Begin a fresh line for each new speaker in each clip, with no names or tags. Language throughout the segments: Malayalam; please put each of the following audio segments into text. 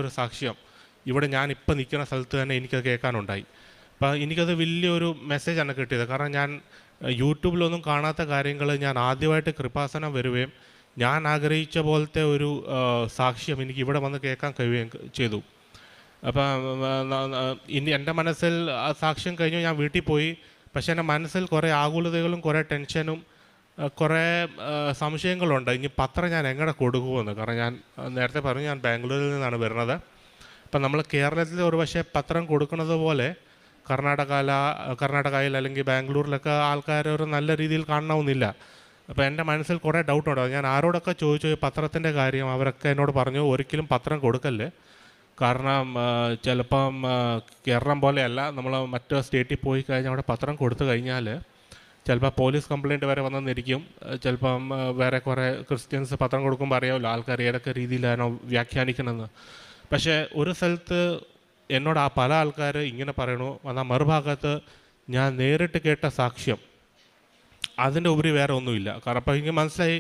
ഒരു സാക്ഷ്യം ഇവിടെ ഞാനിപ്പോൾ നിൽക്കുന്ന സ്ഥലത്ത് തന്നെ എനിക്കത് കേൾക്കാനുണ്ടായി. അപ്പോൾ എനിക്കത് വലിയൊരു മെസ്സേജാണ് കിട്ടിയത്. കാരണം ഞാൻ യൂട്യൂബിലൊന്നും കാണാത്ത കാര്യങ്ങൾ ഞാൻ ആദ്യമായിട്ട് കൃപാസനം വരുകയും ഞാൻ ആഗ്രഹിച്ച പോലത്തെ ഒരു സാക്ഷ്യം എനിക്ക് ഇവിടെ വന്ന് കേൾക്കാൻ കഴിയുകയും ചെയ്തു. അപ്പം ഇനി എൻ്റെ മനസ്സിൽ ആ സാക്ഷ്യം കഴിഞ്ഞു ഞാൻ വീട്ടിൽ പോയി. പക്ഷേ എൻ്റെ മനസ്സിൽ കുറേ ആകുലതകളും കുറേ ടെൻഷനും കുറേ സംശയങ്ങളുണ്ട്. ഇനി പത്രം ഞാൻ എങ്ങനെ കൊടുക്കുമെന്ന്. കാരണം ഞാൻ നേരത്തെ പറഞ്ഞു ഞാൻ ബാംഗ്ലൂരിൽ നിന്നാണ് വരുന്നത്. അപ്പം നമ്മൾ കേരളത്തിൽ ഒരു പക്ഷേ പത്രം കൊടുക്കുന്നത് പോലെ കർണാടകയിൽ അല്ലെങ്കിൽ ബാംഗ്ലൂരിലൊക്കെ ആൾക്കാർ ഒരു നല്ല രീതിയിൽ കാണണമെന്നില്ല. അപ്പോൾ എൻ്റെ മനസ്സിൽ കുറേ ഡൗട്ടുണ്ട്. ഞാൻ ആരോടൊക്കെ ചോദിച്ചു പത്രത്തിൻ്റെ കാര്യം, അവരൊക്കെ എന്നോട് പറഞ്ഞു ഒരിക്കലും പത്രം കൊടുക്കല്ലേ. കാരണം ചിലപ്പം കേരളം പോലെയല്ല, നമ്മൾ മറ്റു സ്റ്റേറ്റിൽ പോയി കഴിഞ്ഞാൽ അവിടെ പത്രം കൊടുത്തു കഴിഞ്ഞാൽ ചിലപ്പോൾ പോലീസ് കംപ്ലയിൻറ്റ് വരെ വന്നെന്നിരിക്കും. ചിലപ്പം വേറെ കുറേ ക്രിസ്ത്യൻസ് പത്രം കൊടുക്കുമ്പോൾ അറിയാമല്ലോ ആൾക്കാർ ഏതൊക്കെ രീതിയിലാണോ വ്യാഖ്യാനിക്കണമെന്ന്. പക്ഷേ ഒരു സ്ഥലത്ത് എന്നോട് പല ആൾക്കാർ ഇങ്ങനെ പറയണു, എന്നാൽ മറുഭാഗത്ത് ഞാൻ നേരിട്ട് കേട്ട സാക്ഷ്യം അതിൻ്റെ ഉപരി വേറെ ഒന്നുമില്ല. കാരണം അപ്പോൾ എനിക്ക് മനസ്സിലായി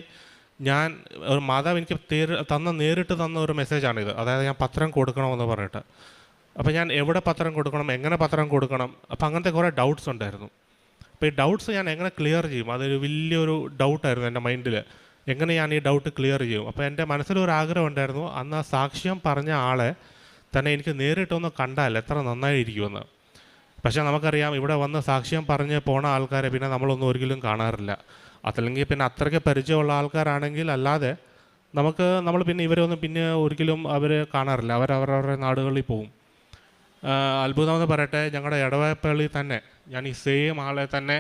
ഞാൻ ഒരു മാതാവ് എനിക്ക് നേരിട്ട് തന്ന ഒരു മെസ്സേജാണിത്. അതായത് ഞാൻ പത്രം കൊടുക്കണമെന്ന് പറഞ്ഞിട്ട്. അപ്പോൾ ഞാൻ എവിടെ പത്രം കൊടുക്കണം, എങ്ങനെ പത്രം കൊടുക്കണം, അപ്പോൾ അങ്ങനത്തെ കുറേ ഡൗട്ട്സ് ഉണ്ടായിരുന്നു. അപ്പോൾ ഈ ഡൗട്ട്സ് ഞാൻ എങ്ങനെ ക്ലിയർ ചെയ്യും, അതൊരു വലിയൊരു ഡൗട്ടായിരുന്നു എൻ്റെ മൈൻഡിൽ. എങ്ങനെ ഞാൻ ഈ ഡൗട്ട് ക്ലിയർ ചെയ്യും? അപ്പോൾ എൻ്റെ മനസ്സിലൊരു ആഗ്രഹം ഉണ്ടായിരുന്നു, അന്ന് ആ സാക്ഷ്യം പറഞ്ഞ ആളെ തന്നെ എനിക്ക് നേരിട്ടൊന്ന് കണ്ടാൽ എത്ര നന്നായിരിക്കുമെന്ന്. പക്ഷേ നമുക്കറിയാം ഇവിടെ വന്ന് സാക്ഷ്യം പറഞ്ഞ് പോണ ആൾക്കാരെ പിന്നെ നമ്മളൊന്നും ഒരിക്കലും കാണാറില്ല. അതല്ലെങ്കിൽ പിന്നെ അത്രയ്ക്ക് പരിചയമുള്ള ആൾക്കാരാണെങ്കിൽ അല്ലാതെ നമ്മൾ പിന്നെ ഇവരൊന്നും പിന്നെ ഒരിക്കലും അവർ കാണാറില്ല. അവരവരുടെ നാടുകളിൽ പോകും. അത്ഭുതമെന്ന് പറയട്ടെ, ഞങ്ങളുടെ ഇടവപ്പള്ളിയിൽ തന്നെ ഞാൻ ഈ സെയിം ആളെ തന്നെ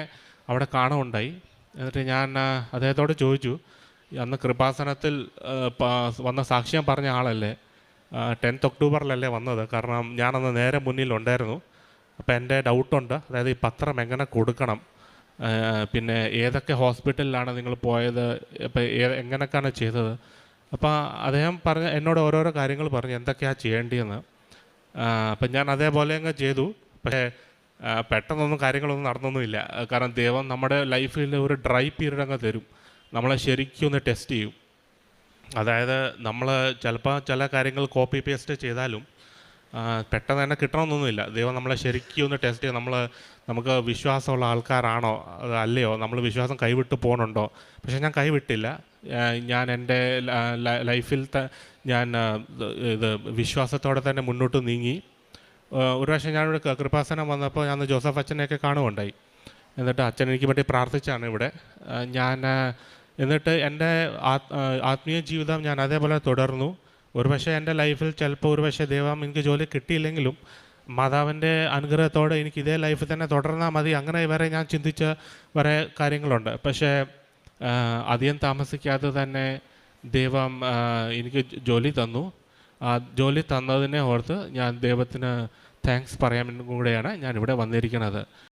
അവിടെ കാണുകയുണ്ടായി. എന്നിട്ട് ഞാൻ അദ്ദേഹത്തോട് ചോദിച്ചു, അന്ന് കൃപാസനത്തിൽ വന്ന സാക്ഷ്യം പറഞ്ഞ ആളല്ലേ, 10th ഒക്ടോബറിലല്ലേ വന്നത്? കാരണം ഞാനന്ന് നേരെ മുന്നിലുണ്ടായിരുന്നു. അപ്പോൾ എൻ്റെ ഡൗട്ടുണ്ട്, അതായത് ഈ പത്രം എങ്ങനെ കൊടുക്കണം, പിന്നെ ഏതൊക്കെ ഹോസ്പിറ്റലിലാണ് നിങ്ങൾ പോയത്, ഇപ്പോൾ എങ്ങനെയൊക്കെയാണ് ചെയ്തത്. അപ്പോൾ അദ്ദേഹം എന്നോട് ഓരോരോ കാര്യങ്ങൾ പറഞ്ഞു എന്തൊക്കെയാണ് ചെയ്യേണ്ടതെന്ന്. അപ്പം ഞാൻ അതേപോലെ അങ്ങ് ചെയ്തു. പക്ഷേ പെട്ടെന്നൊന്നും കാര്യങ്ങളൊന്നും നടന്നൊന്നുമില്ല. കാരണം ദൈവം നമ്മുടെ ലൈഫിൽ ഒരു ഡ്രൈ പീരീഡ് അങ്ങ് തരും, നമ്മളെ ശരിക്കും ഒന്ന് ടെസ്റ്റ് ചെയ്യും. അതായത് നമ്മൾ ചിലപ്പോൾ ചില കാര്യങ്ങൾ കോപ്പി പേസ്റ്റ് ചെയ്താലും പെട്ടെന്ന് തന്നെ കിട്ടണമെന്നൊന്നുമില്ല. ദൈവം നമ്മളെ ശരിക്കും ഒന്ന് ടെസ്റ്റ് ചെയ്യും. നമുക്ക് വിശ്വാസമുള്ള ആൾക്കാരാണോ അല്ലയോ, നമ്മൾ വിശ്വാസം കൈവിട്ട് പോകുന്നുണ്ടോ. പക്ഷേ ഞാൻ കൈവിട്ടില്ല. ഞാൻ എൻ്റെ ലൈഫിൽ ഞാൻ ഇത് വിശ്വാസത്തോടെ തന്നെ മുന്നോട്ട് നീങ്ങി. ഒരു പ്രാവശ്യം ഞാനിവിടെ കൃപാസനം വന്നപ്പോൾ ഞാൻ ജോസഫ് അച്ഛനെയൊക്കെ കാണുകയുണ്ടായി. എന്നിട്ട് അച്ഛൻ എനിക്ക് വേണ്ടി പ്രാർത്ഥിച്ചാണ് ഇവിടെ. എന്നിട്ട് എൻ്റെ ആത്മീയ ജീവിതം ഞാൻ അതേപോലെ തുടർന്നു. ഒരുപക്ഷെ എൻ്റെ ലൈഫിൽ ചിലപ്പോൾ ഒരുപക്ഷെ ദൈവം എനിക്ക് ജോലി കിട്ടിയില്ലെങ്കിലും മാതാവിൻ്റെ അനുഗ്രഹത്തോടെ എനിക്ക് ഇതേ ലൈഫിൽ തന്നെ തുടർന്നാൽ മതി, അങ്ങനെ വരെ ഞാൻ ചിന്തിച്ച കുറേ കാര്യങ്ങളുണ്ട്. പക്ഷേ അധികം താമസിക്കാതെ തന്നെ ദൈവം എനിക്ക് ജോലി തന്നു. ആ ജോലി തന്നതിനെ ഓർത്ത് ഞാൻ ദൈവത്തിന് താങ്ക്സ് പറയാൻ കൂടെയാണ് ഞാനിവിടെ വന്നിരിക്കുന്നത്.